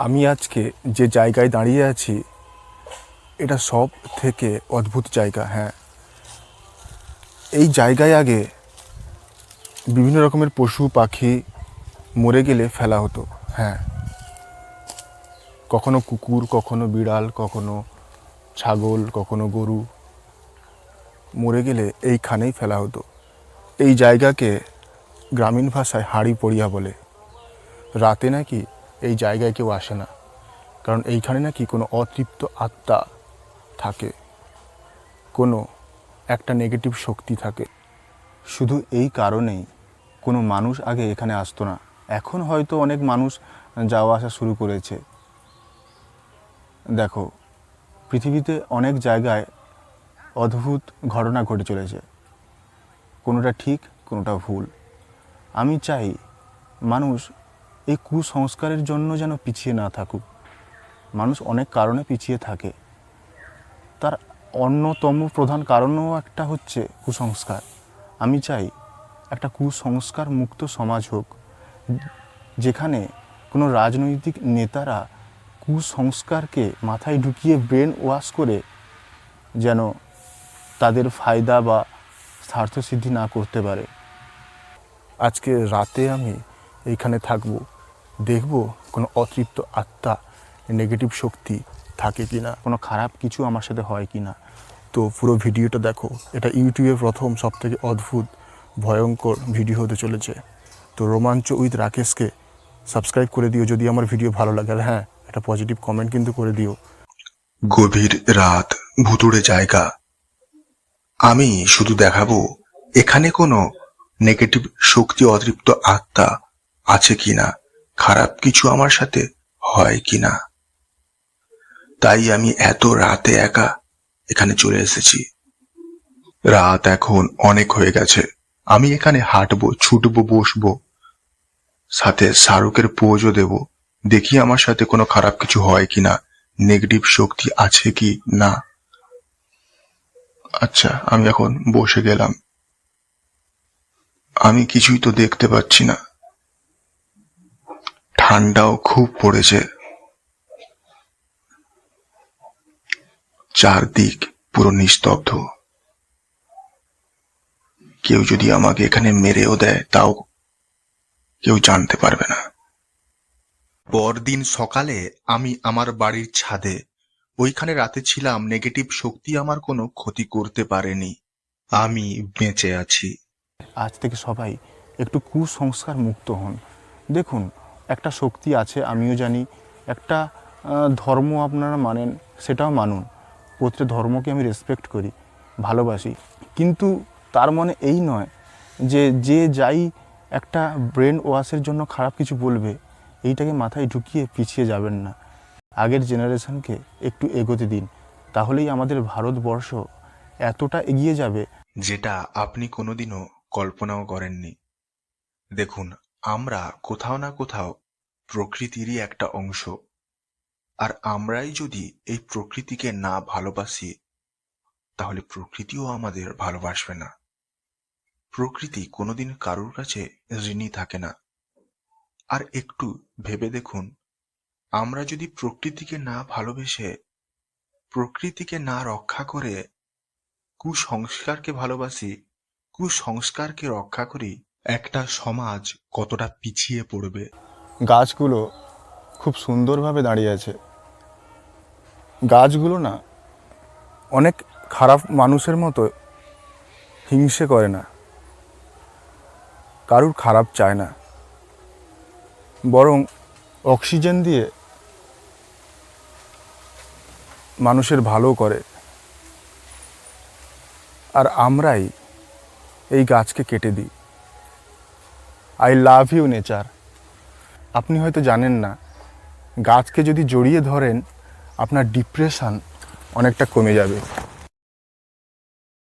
আমি আজকে যে জায়গায় দাঁড়িয়ে আছি এটা সব থেকে অদ্ভুত জায়গা। হ্যাঁ, এই জায়গায় আগে বিভিন্ন রকমের পশু পাখি মরে গেলে ফেলা হতো। হ্যাঁ, কখনো কুকুর, কখনো বিড়াল, কখনো ছাগল, কখনো গরু মরে গেলে এইখানেই ফেলা হতো। এই জায়গাকে গ্রামীণ ভাষায় হাঁড়ি পড়িয়া বলে। রাতে নাকি এই জায়গায় কেউ আসে না, কারণ এইখানে নাকি কোনো অতৃপ্ত আত্মা থাকে, কোনো একটা নেগেটিভ শক্তি থাকে। শুধু এই কারণেই কোনো মানুষ আগে এখানে আসতো না। এখন হয়তো অনেক মানুষ যাওয়া আসা শুরু করেছে। দেখো, পৃথিবীতে অনেক জায়গায় অদ্ভুত ঘটনা ঘটে চলেছে, কোনোটা ঠিক, কোনোটা ভুল। আমি চাই মানুষ এই কুসংস্কারের জন্য যেন পিছিয়ে না থাকুক। মানুষ অনেক কারণে পিছিয়ে থাকে, তার অন্যতম প্রধান কারণও একটা হচ্ছে কুসংস্কার। আমি চাই একটা কুসংস্কার মুক্ত সমাজ হোক, যেখানে কোনো রাজনৈতিক নেতারা কুসংস্কারকে মাথায় ঢুকিয়ে ব্রেন ওয়াশ করে যেন তাদের ফায়দা বা স্বার্থসিদ্ধি না করতে পারে। আজকে রাতে আমি এইখানে থাকবো, দেখব কোনো অতৃপ্ত আত্মা, নেগেটিভ শক্তি থাকে কি না, কোনো খারাপ কিছু আমার সাথে হয় কি না। তো পুরো ভিডিওটা দেখো। এটা ইউটিউবে প্রথম সবথেকে অদ্ভুত ভয়ঙ্কর ভিডিও হতে চলেছে। তো রোমাঞ্চ উইথ রাকেশকে সাবস্ক্রাইব করে দিও যদি আমার ভিডিও ভালো লাগে। আর হ্যাঁ, একটা পজিটিভ কমেন্ট কিন্তু করে দিও। গভীর রাত, ভুতুড়ে জায়গা। আমি শুধু দেখাবো এখানে কোনো নেগেটিভ শক্তি, অতৃপ্ত আত্মা আছে কিনা, খারাপ কিছু আমার সাথে হয় কিনা। তাই আমি এত রাতে একা এখানে চলে এসেছি। রাত এখন অনেক হয়ে গেছে। আমি এখানে হাঁটবো, ছুটবো, বসবো, সাথে শাহরুখের পোজও দেব। দেখি আমার সাথে কোনো খারাপ কিছু হয় কিনা, নেগেটিভ শক্তি আছে কি না। আচ্ছা, আমি এখন বসে গেলাম। আমি কিছুই তো দেখতে পাচ্ছি না। ঠান্ডাও খুব পড়েছে। চারদিক পুরো নিস্তব্ধ। কেউ যদি আমাকে এখানে মেরেও দেয় তাও কেউ জানতে পারবে না। পরদিন সকালে আমি আমার বাড়ির ছাদে। ওইখানে রাতে ছিলাম, নেগেটিভ শক্তি আমার কোনো ক্ষতি করতে পারেনি। আমি বেঁচে আছি। আজ থেকে সবাই একটু কুসংস্কার মুক্ত হন। দেখুন, একটা শক্তি আছে, আমিও জানি। একটা ধর্ম আপনারা মানেন, সেটাও মানুন। প্রতিটা ধর্মকে আমি রেসপেক্ট করি, ভালোবাসি। কিন্তু তার মানে এই নয় যে যে যাই একটা ব্রেন ওয়াশের জন্য খারাপ কিছু বলবে, এইটাকে মাথায় ঢুকিয়ে পিছিয়ে যাবেন না। আগের জেনারেশনকে একটু এগোতে দিন, তাহলেই আমাদের ভারতবর্ষ এতটা এগিয়ে যাবে যেটা আপনি কোনোদিনও কল্পনাও করেননি। দেখুন, আমরা কোথাও না কোথাও প্রকৃতিরই একটা অংশ। আর আমরাই যদি এই প্রকৃতিকে না ভালোবাসি, তাহলে প্রকৃতিও আমাদের ভালোবাসবে না। প্রকৃতি কোনোদিন কারুর কাছে ঋণী থাকে না। আর একটু ভেবে দেখুন, আমরা যদি প্রকৃতিকে না ভালোবেসে, প্রকৃতিকে না রক্ষা করে, কুসংস্কারকে ভালোবাসি, কুসংস্কারকে রক্ষা করি, একটা সমাজ কতটা পিছিয়ে পড়বে। গাছগুলো খুব সুন্দরভাবে দাঁড়িয়ে আছে। গাছগুলো না অনেক খারাপ মানুষের মতো হিংসে করে না, কারুর খারাপ চায় না, বরং অক্সিজেন দিয়ে মানুষের ভালো করে। আর আমরাই এই গাছকে কেটে দিই। I love you nature. আপনি হয়তো জানেন না, গাছকে যদি জড়িয়ে ধরেন আপনার ডিপ্রেশন অনেকটা কমে যাবে।